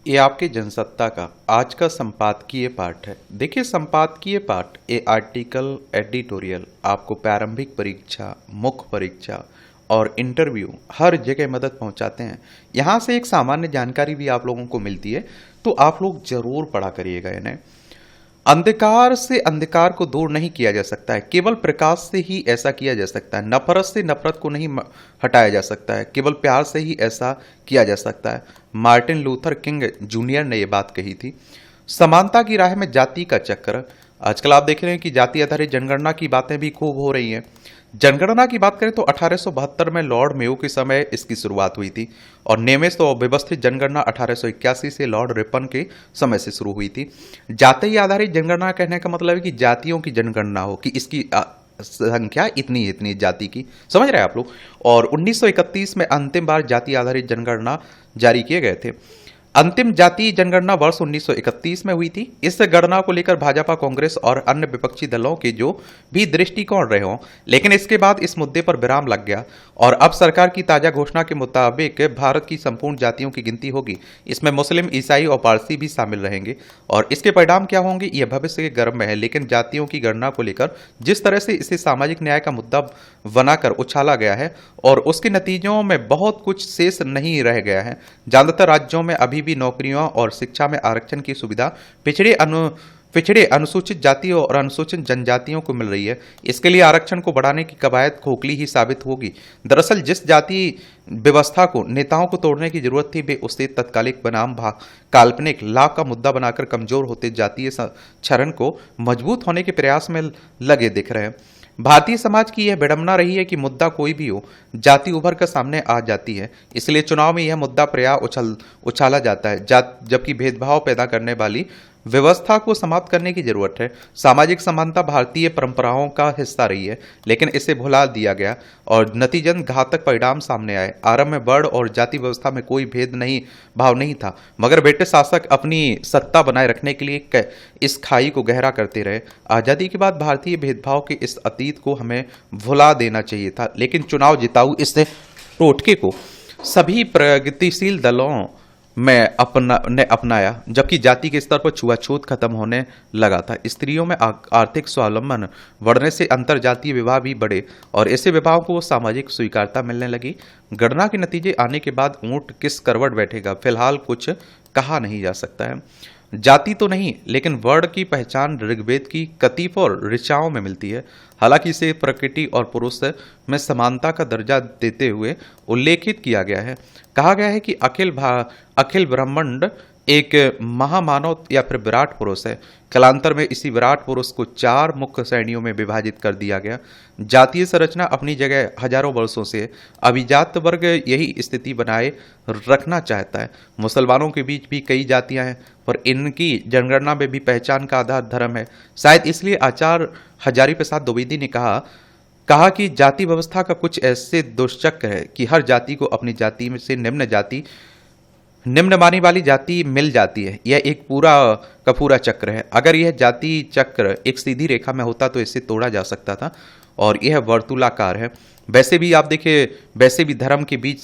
ये आपके जनसत्ता का आज का संपादकीय पाठ है। देखिए, संपादकीय पाठ ये आर्टिकल, एडिटोरियल आपको प्रारंभिक परीक्षा, मुख्य परीक्षा और इंटरव्यू हर जगह मदद पहुंचाते हैं। यहाँ से एक सामान्य जानकारी भी आप लोगों को मिलती है, तो आप लोग जरूर पढ़ा करिएगा इन्हें। अंधकार से अंधकार को दूर नहीं किया जा सकता है, केवल प्रकाश से ही ऐसा किया जा सकता है। नफरत से नफरत को नहीं हटाया जा सकता है, केवल प्यार से ही ऐसा किया जा सकता है। मार्टिन लूथर किंग जूनियर ने यह बात कही थी। समानता की राह में जाति का चक्र। आजकल आप देख रहे हैं कि जाति आधारित जनगणना की बातें भी खूब हो रही हैं। जनगणना की बात करें तो 1872 में लॉर्ड मेयो के समय इसकी शुरुआत हुई थी और नियमित और व्यवस्थित जनगणना 1881 से लॉर्ड रिपन के समय से शुरू हुई थी। जाति आधारित जनगणना कहने का मतलब है कि जातियों की जनगणना हो कि इसकी संख्या इतनी इतनी जाति की, समझ रहे हैं आप लोग। और 1931 में अंतिम बार जाति आधारित जनगणना जारी किए गए थे। अंतिम जातीय जनगणना वर्ष 1931 में हुई थी। इस गणना को लेकर भाजपा, कांग्रेस और अन्य विपक्षी दलों के जो भी दृष्टिकोण रहे हों, लेकिन इसके बाद इस मुद्दे पर विराम लग गया और अब सरकार की ताजा घोषणा के मुताबिक भारत की संपूर्ण जातियों की गिनती होगी। इसमें मुस्लिम, ईसाई और पारसी भी शामिल रहेंगे और इसके परिणाम क्या होंगे यह भविष्य के गर्भ में है। लेकिन जातियों की गणना को लेकर जिस तरह से इसे सामाजिक न्याय का मुद्दा बनाकर उछाला गया है और उसके नतीजों में बहुत कुछ शेष नहीं रह गया है। ज्यादातर राज्यों में अभी भी नौकरियों और शिक्षा में आरक्षण की सुविधा पिछड़े अनुसूचित जातियों और अनुसूचित जनजातियों को मिल रही है। इसके लिए आरक्षण को बढ़ाने की कवायद खोखली ही साबित होगी। दरअसल जिस जाति व्यवस्था को नेताओं को तोड़ने की जरूरत थी, वे उसे तत्कालिक बनाम काल्पनिक लाभ का मुद्दा बनाकर कमजोर होते जातीय क्षरण को मजबूत होने के प्रयास में लगे दिख रहे हैं। भारतीय समाज की यह विडंबना रही है कि मुद्दा कोई भी हो, जाति उभर कर सामने आ जाती है। इसलिए चुनाव में यह मुद्दा प्रायः उछाला जाता है, जबकि भेदभाव पैदा करने वाली व्यवस्था को समाप्त करने की जरूरत है। सामाजिक समानता भारतीय परंपराओं का हिस्सा रही है, लेकिन इसे भुला दिया गया और नतीजतन घातक परिणाम सामने आए। आरंभ में वर्ण और जाति व्यवस्था में कोई भाव नहीं था, मगर ब्रिटिश शासक अपनी सत्ता बनाए रखने के लिए इस खाई को गहरा करते रहे। आजादी के बाद भारतीय भेदभाव के इस अतीत को हमें भुला देना चाहिए था, लेकिन चुनाव जिताऊ इस टोटके को सभी प्रगतिशील दलों ने अपनाया, जबकि जाति के स्तर पर छुआछूत खत्म होने लगा था। स्त्रियों में आर्थिक स्वावलंबन बढ़ने से अंतर जातीय विवाह भी बढ़े और ऐसे विवाहों को सामाजिक स्वीकारता मिलने लगी। गणना के नतीजे आने के बाद ऊंट किस करवट बैठेगा, फिलहाल कुछ कहा नहीं जा सकता है। जाति तो नहीं, लेकिन वर्ण की पहचान ऋग्वेद की कतिपय ऋचाओं में मिलती है। हालांकि इसे प्रकृति और पुरुष में समानता का दर्जा देते हुए उल्लेखित किया गया है। कहा गया है कि अखिल ब्रह्मांड एक महामानव या फिर विराट पुरुष है। कालांतर में इसी विराट पुरुष को 4 मुख्य श्रेणियों में विभाजित कर दिया गया। जातीय संरचना अपनी जगह हजारों वर्षों से, अभिजात वर्ग यही स्थिति बनाए रखना चाहता है। मुसलमानों के बीच भी कई जातियां हैं, पर इनकी जनगणना में भी पहचान का आधार धर्म है। शायद इसलिए आचार्य हजारी प्रसाद द्विवेदी ने कहा कि जाति व्यवस्था का कुछ ऐसे दुष्चक्र है कि हर जाति को अपनी जाति में से निम्न मानी वाली जाति मिल जाती है। यह एक पूरा का पूरा चक्र है। अगर यह जाति चक्र एक सीधी रेखा में होता तो इसे तोड़ा जा सकता था और यह वर्तुलाकार है। वैसे भी आप देखिए, वैसे भी धर्म के बीच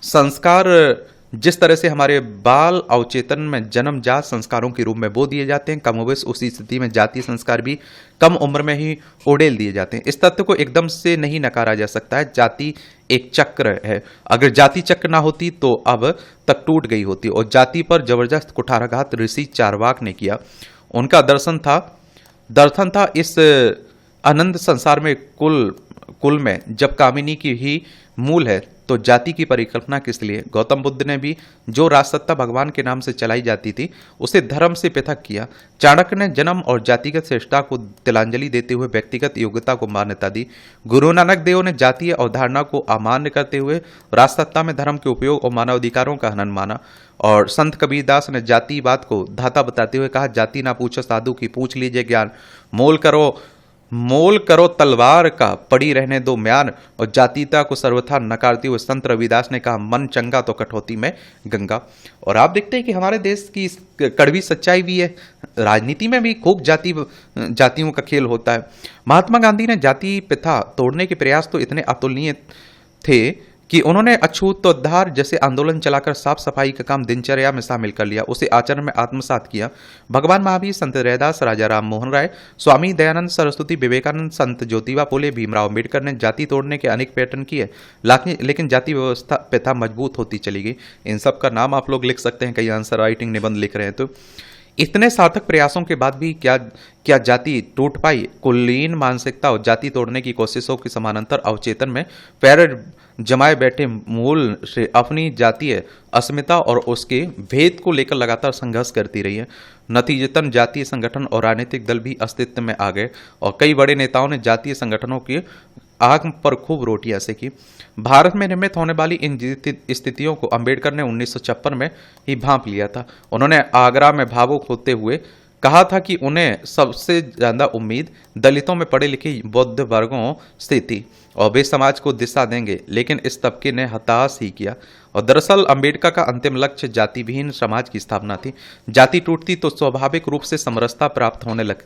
संस्कार जिस तरह से हमारे बाल अवचेतन में जन्मजात संस्कारों के रूप में बो दिए जाते हैं, कमोबेश उसी स्थिति में जातीय संस्कार भी कम उम्र में ही उड़ेल दिए जाते हैं। इस तथ्य को एकदम से नहीं नकारा जा सकता है। जाति एक चक्र है। अगर जाति चक्र ना होती तो अब तक टूट गई होती और जाति पर जबरदस्त कुठाराघात ऋषि चारवाक ने किया। उनका दर्शन था इस अनंत संसार में कुल में जब कामिनी की ही मूल है तो जाति की परिकल्पना किस लिए। गौतम बुद्ध ने भी जो राजसत्ता भगवान के नाम से चलाई जाती थी उसे धर्म से पृथक किया। चाणक्य ने जन्म और जातिगत श्रेष्ठता को तिलांजलि देते हुए व्यक्तिगत योग्यता को मान्यता दी। गुरु नानक देव ने जातीय अवधारणा को अमान्य करते हुए राजसत्ता में धर्म के उपयोग और मानवाधिकारों का हनन माना। और संत कबीरदास ने जातिवाद को धाता बताते हुए कहा, जाति ना पूछो साधु की, पूछ लीजिए ज्ञान। मोल करो तलवार का, पड़ी रहने दो म्यान। और जातीयता को सर्वथा नकारते हुए संत रविदास ने कहा, मन चंगा तो कठौती में गंगा। और आप देखते हैं कि हमारे देश की कड़वी सच्चाई भी है। राजनीति में भी खूब जातियों का खेल होता है। महात्मा गांधी ने जाति प्रथा तोड़ने के प्रयास तो इतने अतुलनीय थे कि उन्होंने अछूतोद्धार जैसे आंदोलन चलाकर साफ सफाई का काम दिनचर्या में शामिल कर लिया, उसे आचरण में आत्मसात किया। भगवान महावीर, संत रैदास, राजा राम मोहन राय, स्वामी दयानंद सरस्वती, विवेकानंद, संत ज्योतिबा फुले, भीमराव अम्बेडकर ने जाति तोड़ने के अनेक प्रयत्न किए, लेकिन जाति व्यवस्था प्रथा मजबूत होती चली गई। इन सब का नाम आप लोग लिख सकते हैं, कई आंसर राइटिंग निबंध लिख रहे हैं तो। इतने सार्थक प्रयासों के बाद भी क्या जाति टूट पाई? कुलीन मानसिकता और जाति तोड़ने की कोशिशों के समानांतर अवचेतन में पैर जमाए बैठे मूल से अपनी जातीय अस्मिता और उसके भेद को लेकर लगातार संघर्ष करती रही है। नतीजतन जातीय संगठन और राजनीतिक दल भी अस्तित्व में आ गए और कई बड़े नेताओं ने जातीय संगठनों की आग पर खूब रोटियां सेकी। भारत में निर्मित होने वाली इन स्थितियों को अंबेडकर ने 1956 में ही भांप लिया था। उन्होंने आगरा में भावुक होते हुए कहा था कि उन्हें सबसे ज्यादा उम्मीद दलितों में पढ़े लिखे बौद्ध वर्गों से थी और वे समाज को दिशा देंगे, लेकिन इस तबके ने हताश ही किया। और दरअसल अंबेडकर का अंतिम लक्ष्य जाति विहीन समाज की स्थापना थी। जाति टूटती तो स्वाभाविक रूप से समरसता प्राप्त होने लग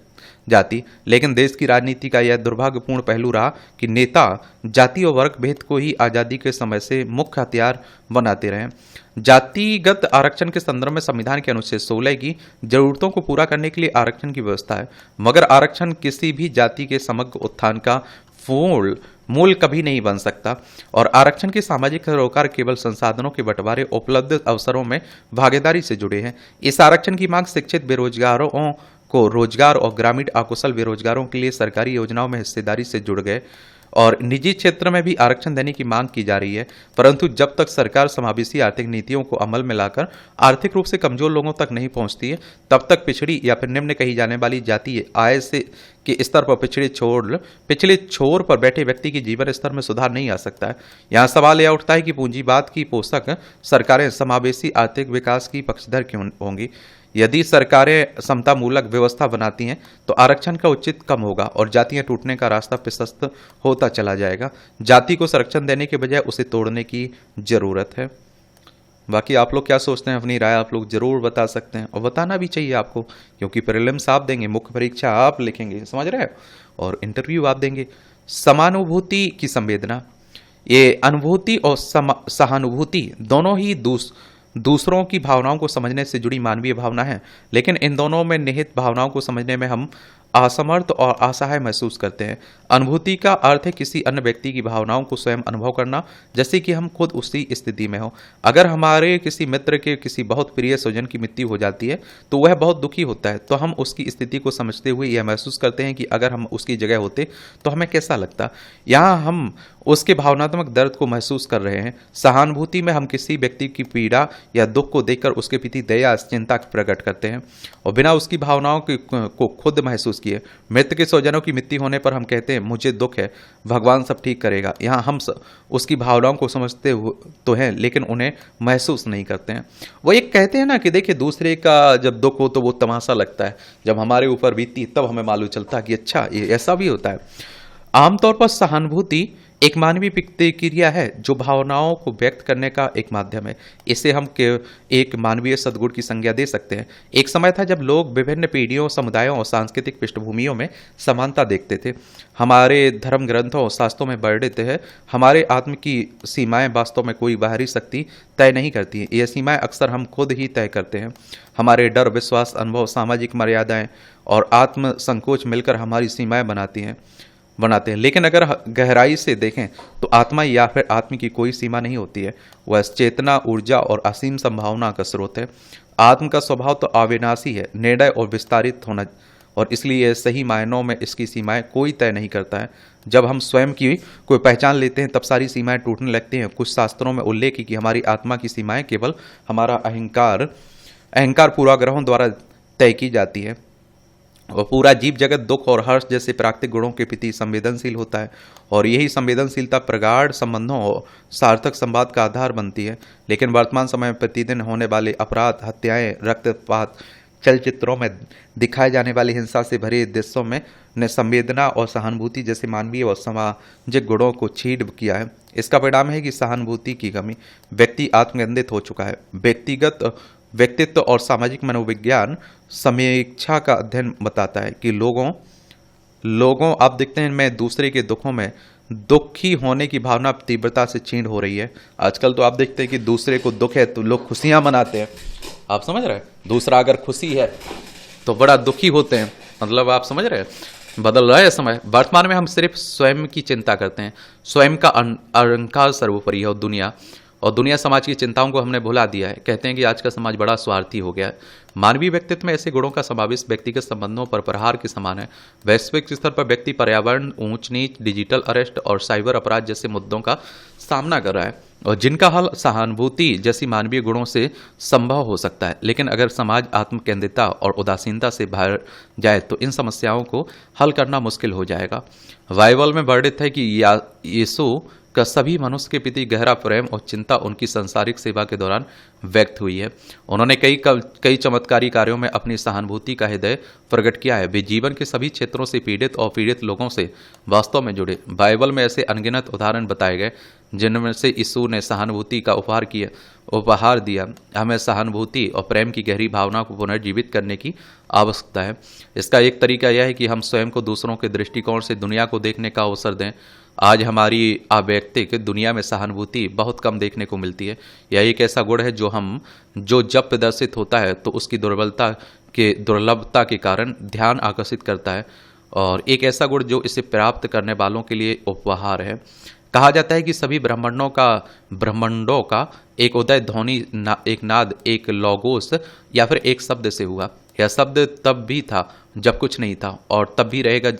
जाती, लेकिन देश की राजनीति का यह दुर्भाग्यपूर्ण पहलू रहा कि नेता जाति और वर्ग भेद को ही आजादी के समय से मुख्य हथियार बनाते रहे। जातिगत आरक्षण के संदर्भ में संविधान के अनुच्छेद 16 की जरूरतों को पूरा करने के लिए आरक्षण की व्यवस्था है, मगर आरक्षण किसी भी जाति के समग्र उत्थान का मूल कभी नहीं बन सकता। और आरक्षण के सामाजिक सरोकार केवल संसाधनों के बंटवारे, उपलब्ध अवसरों में भागीदारी से जुड़े हैं। इस आरक्षण की मांग शिक्षित बेरोजगारों को रोजगार और ग्रामीण अकुशल बेरोजगारों के लिए सरकारी योजनाओं में हिस्सेदारी से जुड़ गए और निजी क्षेत्र में भी आरक्षण देने की मांग की जा रही है। परंतु जब तक सरकार समावेशी आर्थिक नीतियों को अमल में लाकर आर्थिक रूप से कमजोर लोगों तक नहीं पहुंचती है, तब तक पिछड़ी या फिर निम्न कही जाने वाली जातीय आय से के स्तर पर पिछले छोर पर बैठे व्यक्ति के जीवन स्तर में सुधार नहीं आ सकता है। यहाँ सवाल यह उठता है कि पूंजीवाद की पोषक सरकारें समावेशी आर्थिक विकास की पक्षधर क्यों होंगी? यदि सरकारें समतामूलक व्यवस्था बनाती हैं तो आरक्षण का उचित कम होगा और जातियां टूटने का रास्ता प्रशस्त होता चला जाएगा। जाति को संरक्षण देने के बजाय उसे तोड़ने की जरूरत है। बाकी आप लोग क्या सोचते हैं, अपनी राय आप लोग जरूर बता सकते हैं और बताना भी चाहिए आपको, क्योंकि प्रीलिम्स आप देंगे, मुख्य परीक्षा आप लिखेंगे, समझ रहे हैं, और इंटरव्यू आप देंगे। समानुभूति की संवेदना, ये अनुभूति और सहानुभूति दोनों ही दूसरों की भावनाओं को समझने से जुड़ी मानवीय भावना है, लेकिन इन दोनों में निहित भावनाओं को समझने में हम असमर्थ और असहाय महसूस करते हैं। अनुभूति का अर्थ है किसी अन्य व्यक्ति की भावनाओं को स्वयं अनुभव करना, जैसे कि हम खुद उसी स्थिति में हो। अगर हमारे किसी मित्र के किसी बहुत प्रिय स्वजन की मृत्यु हो जाती है तो वह बहुत दुखी होता है, तो हम उसकी स्थिति को समझते हुए यह महसूस करते हैं कि अगर हम उसकी जगह होते तो हमें कैसा लगता। यहाँ हम उसके भावनात्मक दर्द को महसूस कर रहे हैं। सहानुभूति में हम किसी व्यक्ति की पीड़ा या दुख को देखकर उसके प्रति दया चिंता प्रकट करते हैं और बिना उसकी भावनाओं को खुद महसूस किए। मृत के स्वजनों की मृत्यु होने पर हम कहते हैं मुझे दुख है, भगवान सब ठीक करेगा। यहाँ हम उसकी भावनाओं को समझते तो हैं, लेकिन उन्हें महसूस नहीं करते हैं। वो एक कहते हैं ना कि देखिए, दूसरे का जब दुख हो तो वो तमाशा लगता है, जब हमारे ऊपर बीतती तब हमें मालूम चलता है कि अच्छा ये ऐसा भी होता है। आमतौर पर सहानुभूति एक मानवीय प्रतिक्रिया है जो भावनाओं को व्यक्त करने का एक माध्यम है। इसे हम एक मानवीय सद्गुण की संज्ञा दे सकते हैं। एक समय था जब लोग विभिन्न पीढ़ियों, समुदायों और सांस्कृतिक पृष्ठभूमियों में समानता देखते थे। हमारे धर्म ग्रंथों और शास्त्रों में वर्णित है, हमारे आत्म की सीमाएं वास्तव में कोई बाहरी शक्ति तय नहीं करती है। ये सीमाएं अक्सर हम खुद ही तय करते हैं। हमारे डर, विश्वास, अनुभव, सामाजिक मर्यादाएं और आत्म संकोच मिलकर हमारी सीमाएं बनाते हैं। लेकिन अगर गहराई से देखें तो आत्मा या फिर आत्मा की कोई सीमा नहीं होती है। वह चेतना, ऊर्जा और असीम संभावना का स्रोत है। आत्म का स्वभाव तो अविनाशी है, निर्णय और विस्तारित होना, और इसलिए सही मायनों में इसकी सीमाएं कोई तय नहीं करता है। जब हम स्वयं की कोई पहचान लेते हैं तब सारी सीमाएं टूटने लगती हैं। कुछ शास्त्रों में उल्लेख है कि हमारी आत्मा की सीमाएं केवल हमारा अहंकार पूर्वाग्रहों द्वारा तय की जाती है। और पूरा जीव जगत दुख और हर्ष जैसे प्राकृतिक गुणों के प्रति संवेदनशील होता है और यही संवेदनशीलता प्रगाढ़ संबंधों और सार्थक संवाद का आधार बनती है। लेकिन वर्तमान समय में प्रतिदिन होने वाले अपराध, हत्याएं, रक्तपात, चलचित्रों में दिखाए जाने वाली हिंसा से भरे देशों में ने संवेदना और सहानुभूति जैसे मानवीय और सामाजिक गुणों को छीन किया है। इसका परिणाम है कि सहानुभूति की कमी, व्यक्ति आत्मकेंद्रित हो चुका है। व्यक्तित्व और सामाजिक मनोविज्ञान समीक्षा का अध्ययन बताता है कि लोगों आप देखते हैं, मैं दूसरे के दुखों में दुखी होने की भावना अब तीव्रता से क्षीण हो रही है। आजकल तो आप देखते हैं कि दूसरे को दुख है तो लोग खुशियां मनाते हैं। आप समझ रहे हैं, दूसरा अगर खुशी है तो बड़ा दुखी होते हैं। मतलब आप समझ रहे हैं, बदल रहा है समय। वर्तमान में हम सिर्फ स्वयं की चिंता करते हैं, स्वयं का अहंकार सर्वोपरि है, और दुनिया समाज की चिंताओं को हमने भुला दिया है। कहते हैं कि आज का समाज बड़ा स्वार्थी हो गया है। मानवीय व्यक्तित्व में ऐसे गुणों का समावेश व्यक्तिगत संबंधों पर प्रहार के समान है। वैश्विक स्तर पर व्यक्ति पर्यावरण, ऊंच नीच, डिजिटल अरेस्ट और साइबर अपराध जैसे मुद्दों का सामना कर रहा है, और जिनका हल सहानुभूति जैसी मानवीय गुणों से संभव हो सकता है। लेकिन अगर समाज आत्मकेंद्रिता और उदासीनता से भर जाए तो इन समस्याओं को हल करना मुश्किल हो जाएगा। बाइबल में वर्णित है कि यीशु का सभी मनुष्य के प्रति गहरा प्रेम और चिंता उनकी सांसारिक सेवा के दौरान व्यक्त हुई है। उन्होंने कई चमत्कारी कार्यों में अपनी सहानुभूति का हृदय प्रकट किया है। वे जीवन के सभी क्षेत्रों से पीड़ित और पीड़ित लोगों से वास्तव में जुड़े। बाइबल में ऐसे अनगिनत उदाहरण बताए गए जिनमें से यीशु ने सहानुभूति का उपहार दिया। हमें सहानुभूति और प्रेम की गहरी भावना को पुनर्जीवित करने की आवश्यकता है। इसका एक तरीका यह है कि हम स्वयं को दूसरों के दृष्टिकोण से दुनिया को देखने का अवसर दें। आज हमारी अवैयक्तिक दुनिया में सहानुभूति बहुत कम देखने को मिलती है। यह एक ऐसा गुण है जो जब प्रदर्शित होता है तो उसकी दुर्लभता के कारण ध्यान आकर्षित करता है, और एक ऐसा गुण जो इसे प्राप्त करने वालों के लिए उपहार है। कहा जाता है कि सभी ब्रह्मांडों का एक उदय ध्वनि, एक नाद, एक लोगोस या फिर एक शब्द से हुआ। यह शब्द तब भी था जब कुछ नहीं था, और तब भी रहेगा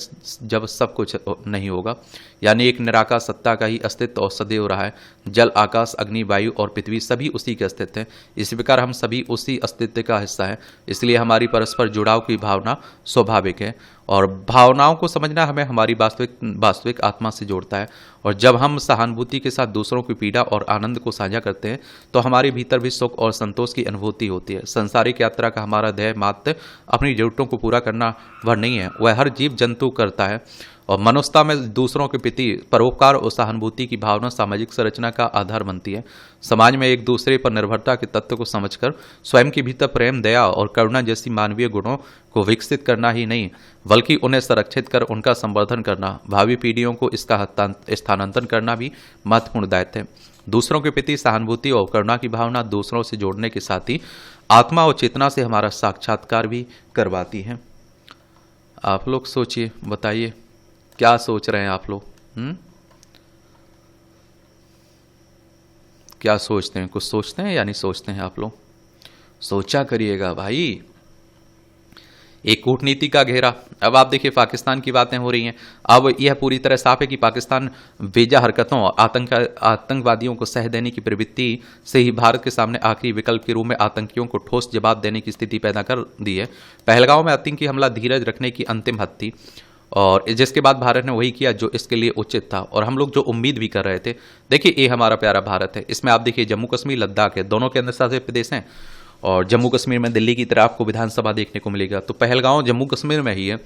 जब सब कुछ नहीं होगा। यानी एक निराकार सत्ता का ही अस्तित्व और सदैव रहा है। जल, आकाश, अग्नि, वायु और पृथ्वी सभी उसी के अस्तित्व हैं। इस प्रकार हम सभी उसी अस्तित्व का हिस्सा है। इसलिए हमारी परस्पर जुड़ाव की भावना स्वाभाविक है, और भावनाओं को समझना हमें हमारी वास्तविक आत्मा से जोड़ता है। और जब हम सहानुभूति के साथ दूसरों की पीड़ा और आनंद को साझा करते हैं तो हमारे भीतर भी सुख और संतोष की अनुभूति होती है। संसारिक यात्रा का हमारा ध्येय मात्र अपनी जरूरतों को पूरा करना वह नहीं है, वह हर जीव जंतु करता है। और मनुष्यता में दूसरों के प्रति परोपकार और सहानुभूति की भावना सामाजिक संरचना का आधार बनती है। समाज में एक दूसरे पर निर्भरता के तत्व को समझकर स्वयं के भीतर प्रेम, दया और करुणा जैसी मानवीय गुणों को विकसित करना ही नहीं, बल्कि उन्हें संरक्षित कर उनका संवर्धन करना, भावी पीढ़ियों को इसका स्थानांतरण करना भी महत्वपूर्ण दायित्व है। दूसरों के प्रति सहानुभूति और करुणा की भावना दूसरों से जोड़ने के साथ ही आत्मा और चेतना से हमारा साक्षात्कार भी करवाती है। आप लोग सोचिए, बताइए क्या सोच रहे हैं आप लोग? क्या सोचते हैं? कुछ सोचते हैं या नहीं सोचते हैं आप लोग? सोचा करिएगा भाई। एक कूटनीति का घेरा। अब आप देखिए पाकिस्तान की बातें हो रही हैं। अब यह पूरी तरह साफ है कि पाकिस्तान बेजा हरकतों और आतंकवादियों को सह देने की प्रवृत्ति से ही भारत के सामने आखिरी विकल्प के रूप में आतंकियों को ठोस जवाब देने की स्थिति पैदा कर दी है। पहलगांव में आतंकी हमला धीरज रखने की अंतिम हद थी, और जिसके बाद भारत ने वही किया जो इसके लिए उचित था, और हम लोग जो उम्मीद भी कर रहे थे। देखिए ये हमारा प्यारा भारत है। इसमें आप देखिए जम्मू कश्मीर, लद्दाख है, दोनों केंद्र शासित प्रदेश हैं, और जम्मू कश्मीर में दिल्ली की तरह आपको विधानसभा देखने को मिलेगा। तो पहलगांव जम्मू कश्मीर में ही है,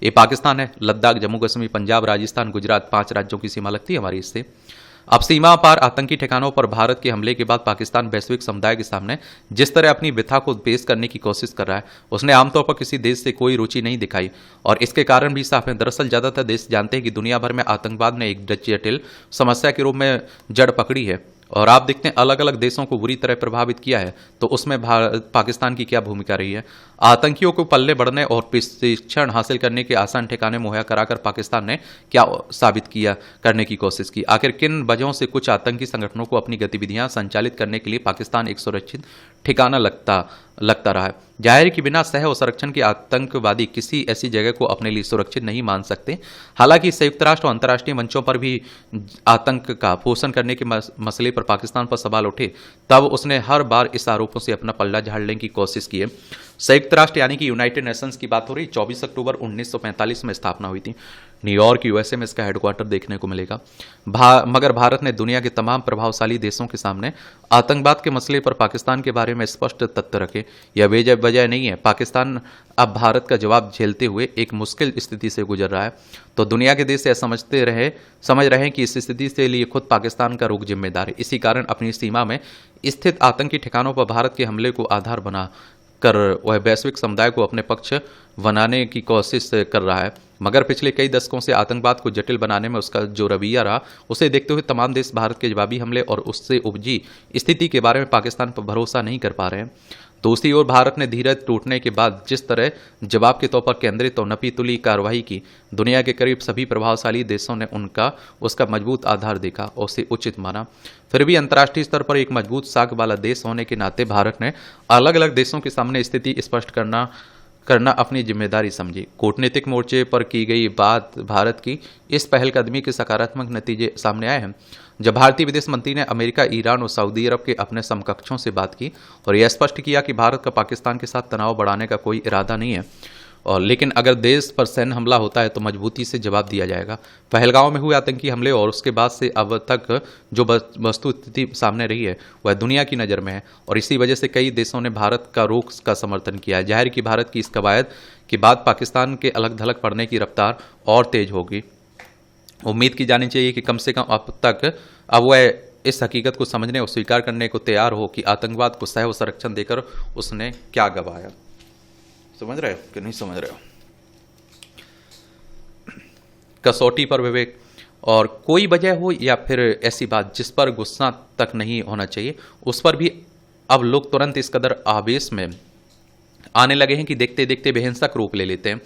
ये पाकिस्तान है। लद्दाख, जम्मू कश्मीर, पंजाब, राजस्थान, गुजरात, 5 राज्यों की सीमा लगती है हमारी इससे। अब सीमा पार आतंकी ठिकानों पर भारत के हमले के बाद पाकिस्तान वैश्विक समुदाय के सामने जिस तरह अपनी व्यथा को पेश करने की कोशिश कर रहा है, उसने आमतौर पर किसी देश से कोई रुचि नहीं दिखाई, और इसके कारण भी साफ है। दरअसल ज्यादातर देश जानते हैं कि दुनिया भर में आतंकवाद ने एक जटिल समस्या के रूप में जड़ पकड़ी है, और आप देखते हैं अलग अलग देशों को बुरी तरह प्रभावित किया है। तो उसमें पाकिस्तान की क्या भूमिका रही है? आतंकियों को पल्ले बढ़ने और प्रशिक्षण हासिल करने के आसान ठिकाने मुहैया कराकर पाकिस्तान ने क्या साबित किया करने की कोशिश की? आखिर किन वजहों से कुछ आतंकी संगठनों को अपनी गतिविधियां संचालित करने के लिए पाकिस्तान एक सुरक्षित ठिकाना लगता रहा है? जाहिर कि बिना सह और संरक्षण के आतंकवादी किसी ऐसी जगह को अपने लिए सुरक्षित नहीं मान सकते। हालांकि संयुक्त राष्ट्र और अंतर्राष्ट्रीय मंचों पर भी आतंक का पोषण करने के मसले पर पाकिस्तान पर सवाल उठे, तब उसने हर बार इस आरोपों से अपना पल्ला झाड़ने की कोशिश की है। संयुक्त राष्ट्र यानी कि यूनाइटेड नेशंस की बात हो रही, 24 अक्टूबर 1945 में स्थापना हुई थी। न्यूयॉर्क, यूएसए में इसका हेडक्वार्टर देखने को मिलेगा। मगर भारत ने दुनिया के तमाम प्रभावशाली देशों के सामने आतंकवाद के मसले पर पाकिस्तान के बारे में स्पष्ट तथ्य रखे। यह वजह नहीं है। पाकिस्तान अब भारत का जवाब झेलते हुए एक मुश्किल स्थिति से गुजर रहा है। तो दुनिया के देश समझ रहे हैं कि इस स्थिति से लिए खुद पाकिस्तान का रुख जिम्मेदार है। इसी कारण अपनी सीमा में स्थित आतंकी ठिकानों पर भारत के हमले को आधार कर वह वैश्विक समुदाय को अपने पक्ष बनाने की कोशिश कर रहा है। मगर पिछले कई दशकों से आतंकवाद को जटिल बनाने में उसका जो रवैया रहा, उसे देखते हुए तमाम देश भारत के जवाबी हमले और उससे उपजी स्थिति के बारे में पाकिस्तान पर भरोसा नहीं कर पा रहे हैं। दूसरी ओर भारत ने धीरज टूटने के बाद जिस तरह जवाब के तौर पर केंद्रित और नपी तुली कार्रवाई की, दुनिया के करीब सभी प्रभावशाली देशों ने उसका मजबूत आधार देखा और उसे उचित माना। फिर भी अंतर्राष्ट्रीय स्तर पर एक मजबूत साख वाला देश होने के नाते भारत ने अलग अलग देशों के सामने स्थिति स्पष्ट करना अपनी जिम्मेदारी समझी। कूटनीतिक मोर्चे पर की गई बात भारत की इस पहलकदमी के सकारात्मक नतीजे सामने आए हैं। जब भारतीय विदेश मंत्री ने अमेरिका, ईरान और सऊदी अरब के अपने समकक्षों से बात की और यह स्पष्ट किया कि भारत का पाकिस्तान के साथ तनाव बढ़ाने का कोई इरादा नहीं है, और लेकिन अगर देश पर सैन्य हमला होता है तो मजबूती से जवाब दिया जाएगा। पहलगांव में हुए आतंकी हमले और उसके बाद से अब तक जो वस्तु स्थिति सामने रही है वह दुनिया की नज़र में है, और इसी वजह से कई देशों ने भारत का रुख का समर्थन किया है। जाहिर कि भारत की इस कवायद के बाद पाकिस्तान के अलग थलग पड़ने की रफ्तार और तेज होगी। उम्मीद की जानी चाहिए कि कम से कम अब वह इस हकीकत को समझने और स्वीकार करने को तैयार हो कि आतंकवाद को सह संरक्षण देकर उसने क्या गवाया। समझ रहे हो कि नहीं समझ रहे हो? कसौटी पर विवेक, और कोई वजह हो या फिर ऐसी बात जिस पर गुस्सा तक नहीं होना चाहिए, उस पर भी अब लोग तुरंत इस कदर आवेश में आने लगे हैं कि देखते देखते बेहिंसक रूप ले लेते हैं।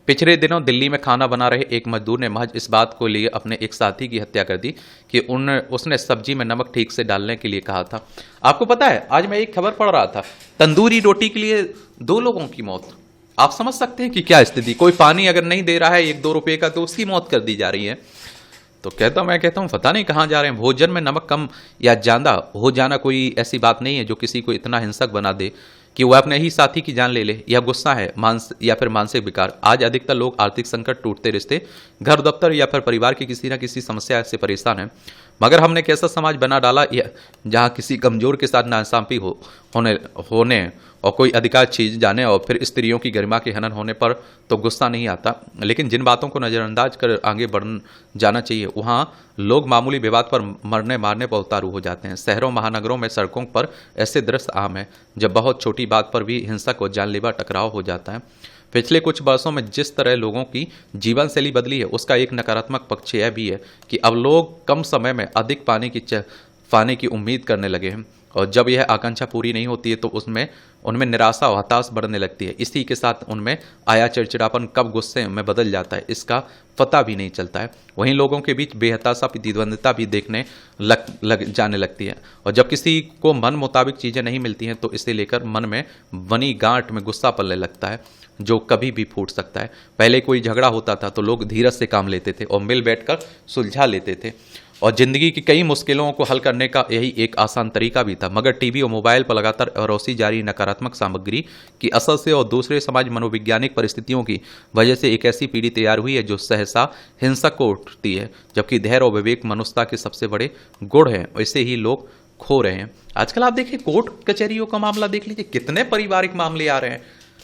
पिछले दिनों दिल्ली में खाना बना रहे एक मजदूर ने महज इस बात को लिए अपने एक साथी की हत्या कर दी कि उसने सब्जी में नमक ठीक से डालने के लिए कहा था। आपको पता है, आज मैं एक खबर पढ़ रहा था, तंदूरी रोटी के लिए 2 लोगों की मौत। आप समझ सकते हैं कि क्या स्थिति। कोई पानी अगर नहीं दे रहा है 1-2 रुपए का तो उसकी मौत कर दी जा रही है। तो मैं कहता हूं पता नहीं कहां जा रहे हैं। भोजन में नमक कम या ज्यादा हो जाना कोई ऐसी बात नहीं है जो किसी को इतना हिंसक बना दे कि वह अपने ही साथी की जान ले ले। यह गुस्सा है या फिर मानसिक विकार। आज अधिकतर लोग आर्थिक संकट, टूटते रिश्ते, घर दफ्तर या फिर परिवार की किसी न किसी समस्या से परेशान हैं। मगर हमने एक ऐसा समाज बना डाला जहां किसी कमजोर के साथ नाइंसाफी होने और कोई अधिकार छीन जाने और फिर स्त्रियों की गरिमा के हनन होने पर तो गुस्सा नहीं आता, लेकिन जिन बातों को नज़रअंदाज कर आगे बढ़ जाना चाहिए वहाँ लोग मामूली विवाद पर मरने मारने पर उतारू हो जाते हैं। शहरों महानगरों में सड़कों पर ऐसे दृश्य आम है जब बहुत छोटी बात पर भी हिंसक और जानलेवा टकराव हो जाता है। पिछले कुछ वर्षों में जिस तरह लोगों की जीवन शैली बदली है उसका एक नकारात्मक पक्ष यह भी है कि अब लोग कम समय में अधिक पाने की उम्मीद करने लगे हैं, और जब यह आकांक्षा पूरी नहीं होती है तो उनमें निराशा और हताश बढ़ने लगती है। इसी के साथ उनमें आया चिड़चिड़ापन कब गुस्से में बदल जाता है इसका पता भी नहीं चलता है। वहीं लोगों के बीच बेहताशा, प्रतिद्वंदिता भी देखने जाने लगती है, और जब किसी को मन मुताबिक चीज़ें नहीं मिलती हैं तो इसे लेकर मन में बनी गांठ में गुस्सा पलने लगता है जो कभी भी फूट सकता है। पहले कोई झगड़ा होता था तो लोग धीरज से काम लेते थे और मिल बैठकर सुलझा लेते थे, और जिंदगी की कई मुश्किलों को हल करने का यही एक आसान तरीका भी था। मगर टीवी और मोबाइल पर लगातार परोसी जा रही नकारात्मक सामग्री की असर से और दूसरे समाज मनोवैज्ञानिक परिस्थितियों की वजह से एक ऐसी पीढ़ी तैयार हुई है जो सहसा हिंसक को उठती है, जबकि धैर्य और विवेक मनुष्यता के सबसे बड़े गुण हैं, वैसे ही लोग खो रहे हैं। आजकल आप देखिए कोर्ट कचहरियों का मामला देख लीजिए, कितने पारिवारिक मामले आ रहे हैं।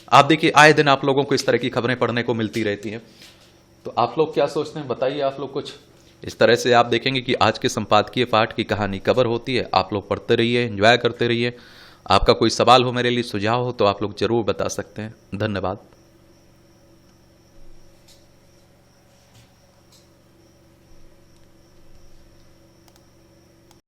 आप देखिए आए दिन आप लोगों को इस तरह की खबरें पढ़ने को मिलती रहती हैं। तो आप लोग क्या सोचते हैं, बताइए आप लोग कुछ। इस तरह से आप देखेंगे कि आज के संपादकीय पाठ की कहानी कवर होती है। आप लोग पढ़ते रहिए, एंजॉय करते रहिए। आपका कोई सवाल हो, मेरे लिए सुझाव हो तो आप लोग जरूर बता सकते हैं। धन्यवाद।